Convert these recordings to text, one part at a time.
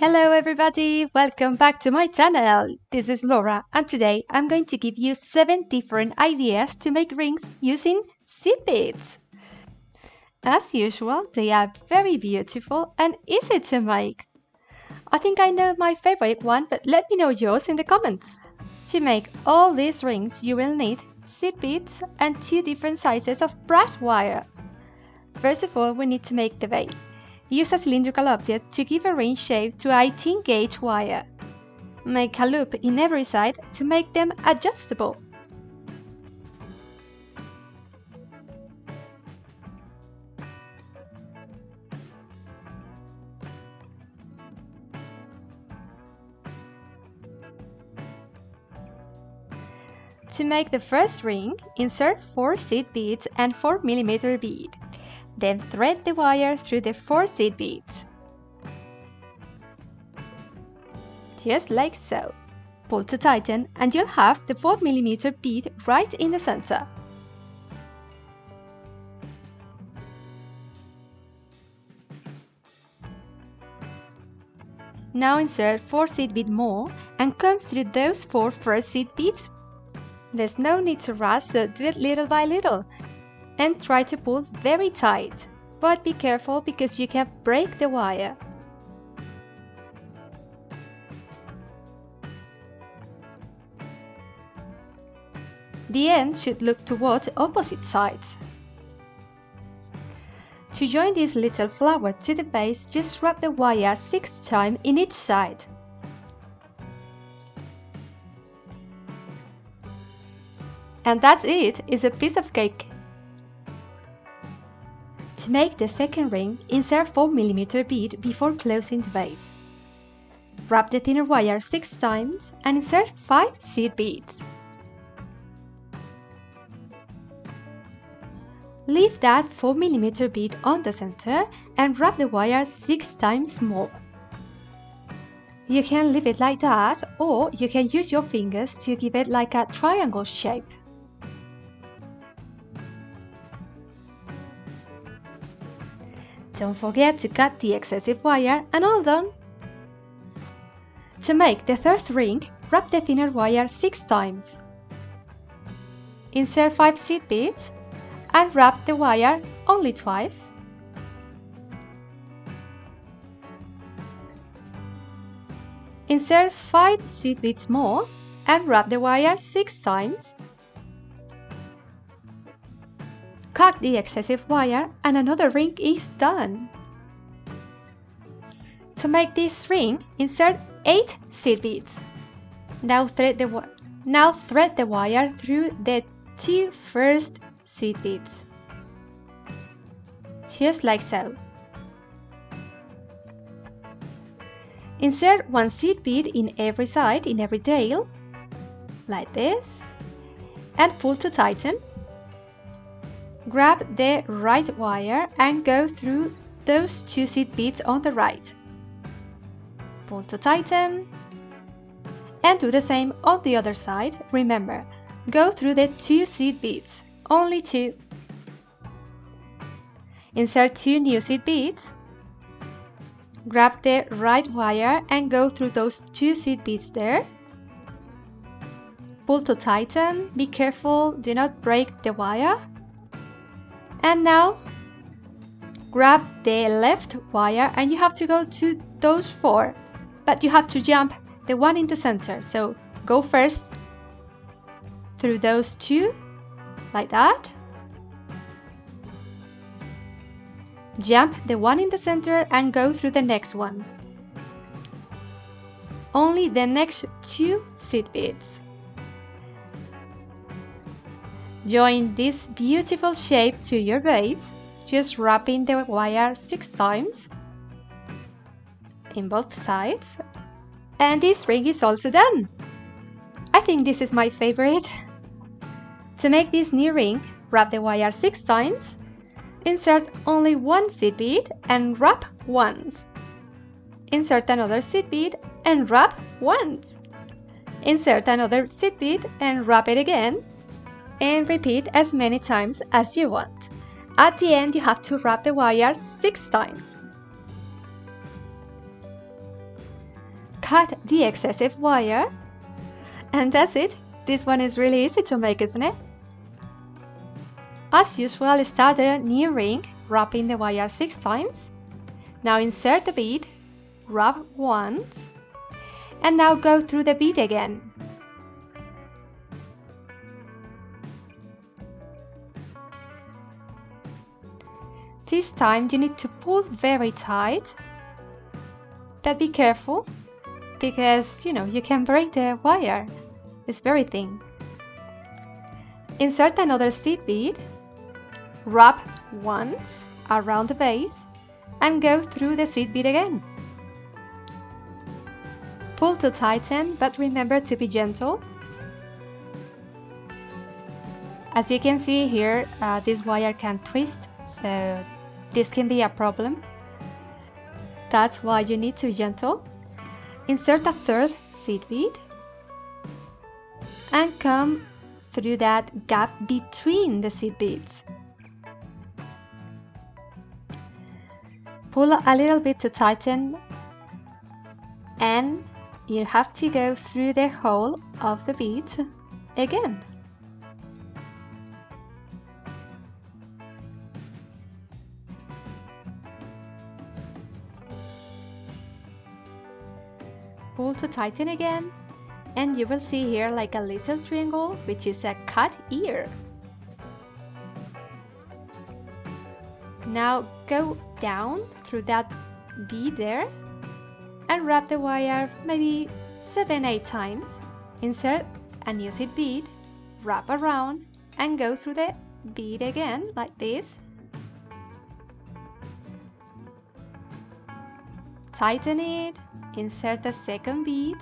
Hello everybody, welcome back to my channel. This is Laura and today I'm going to give you 7 different ideas to make rings using seed beads. As usual, they are very beautiful and easy to make. I think I know my favorite one, but let me know yours in the comments. To make all these rings you will need seed beads and 2 different sizes of brass wire. First of all, we need to make the base. Use a cylindrical object to give a ring shape to 18 gauge wire. Make a loop in every side to make them adjustable. To make the first ring, insert 4 seed beads and 4mm bead. Then thread the wire through the 4 seed beads. Just like so. Pull to tighten and you'll have the 4mm bead right in the center. Now insert 4 seed bead more and comb through those 4 first seed beads. There's no need to rush, so do it little by little. And try to pull very tight, but be careful because you can break the wire. The end should look toward opposite sides. To join this little flower to the base, just wrap the wire 6 times in each side. And that's it, it's a piece of cake. To make the second ring, insert 4mm bead before closing the base. Wrap the thinner wire 6 times and insert 5 seed beads. Leave that 4mm bead on the center and wrap the wire 6 times more. You can leave it like that, or you can use your fingers to give it like a triangle shape. Don't forget to cut the excessive wire and all done! To make the third ring, wrap the thinner wire 6 times. Insert 5 seed beads and wrap the wire only twice. Insert 5 seed beads more and wrap the wire 6 times. Cut the excessive wire and another ring is done. To make this ring, insert 8 seed beads. Now thread the wire through the 2 first seed beads. Just like so. Insert 1 seed bead in every side, in every tail, like this, and pull to tighten. Grab the right wire and go through those 2 seed beads on the right. Pull to tighten. And do the same on the other side. Remember, go through the 2 seed beads, only 2. Insert 2 new seed beads. Grab the right wire and go through those 2 seed beads there. Pull to tighten. Be careful, do not break the wire. And now, grab the left wire and you have to go to those 4, but you have to jump the one in the center. So go first through those 2, like that. Jump the one in the center and go through the next one. Only the next 2 seed beads. Join this beautiful shape to your base, just wrapping the wire 6 times in both sides. And this ring is also done. I think this is my favorite. To make this new ring, wrap the wire 6 times, insert only 1 seed bead and wrap once. Insert another seed bead and wrap once. Insert another seed bead and wrap it again. And repeat as many times as you want. At the end, you have to wrap the wire 6 times. cut the excessive wire. And that's it. This one is really easy to make, isn't it? As usual, start a new ring, wrapping the wire 6 times. Now insert the bead, wrap once, and now go through the bead again. This time you need to pull very tight, but be careful because you can break the wire. It's very thin. Insert another seed bead, wrap once around the base, and go through the seed bead again. Pull to tighten, but remember to be gentle. As you can see here, this wire can twist, so this can be a problem. That's why you need to be gentle. Insert a third seed bead and come through that gap between the seed beads. Pull a little bit to tighten, and you have to go through the hole of the bead again. Pull to tighten again, and you will see here like a little triangle, which is a cut ear. Now go down through that bead there and wrap the wire maybe 7-8 times. Insert a new seed bead, wrap around, and go through the bead again like this. Tighten it, insert a second bead,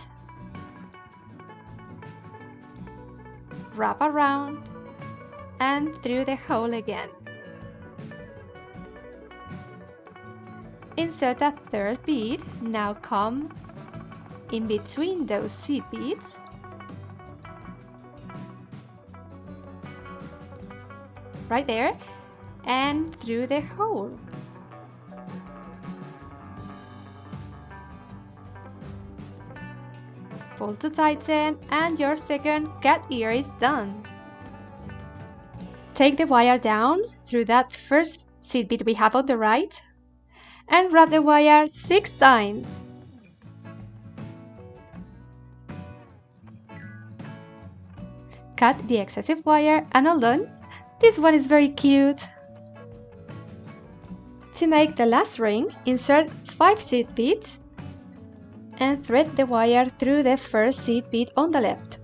wrap around, and through the hole again. Insert a third bead, now come in between those seed beads. Right there, and through the hole. Pull to tighten, and your second cat ear is done. Take the wire down through that first seed bead we have on the right, and wrap the wire 6 times. Cut the excessive wire, and all done. This one is very cute. To make the last ring, insert 5 seed beads and thread the wire through the first seed bead on the left.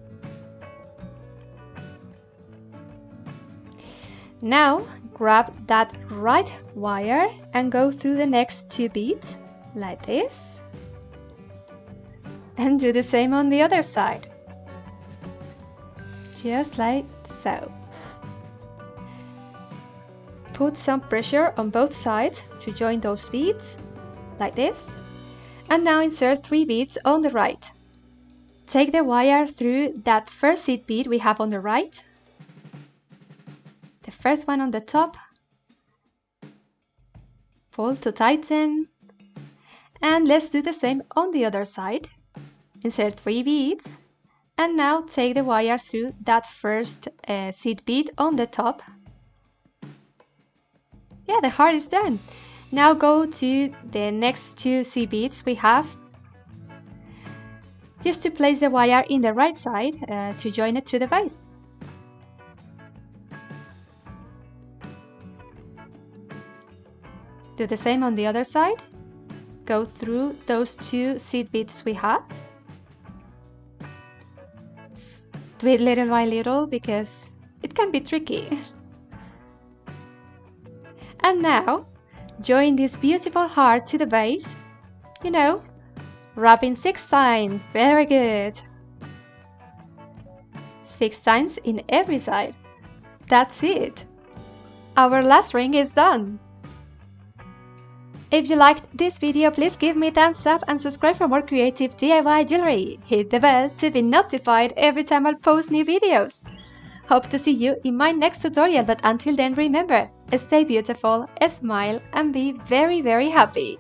Now grab that right wire and go through the next 2 beads like this, and do the same on the other side, just like so. Put some pressure on both sides to join those beads like this, and now insert 3 beads on the right. Take the wire through that first seed bead we have on the right, the first one on the top, pull to tighten, and let's do the same on the other side. Insert 3 beads, and now take the wire through that first seed bead on the top. Yeah, the heart is done. Now go to the next 2 seed beads we have, just to place the wire in the right side to join it to the vase. Do the same on the other side. Go through those 2 seed beads we have. Do it little by little because it can be tricky. And now, join this beautiful heart to the base. Wrapping 6 times. Very good. 6 times in every side. That's it. Our last ring is done. If you liked this video, please give me a thumbs up and subscribe for more creative DIY jewelry. Hit the bell to be notified every time I post new videos. Hope to see you in my next tutorial, but until then remember, stay beautiful, smile, and be very, very happy.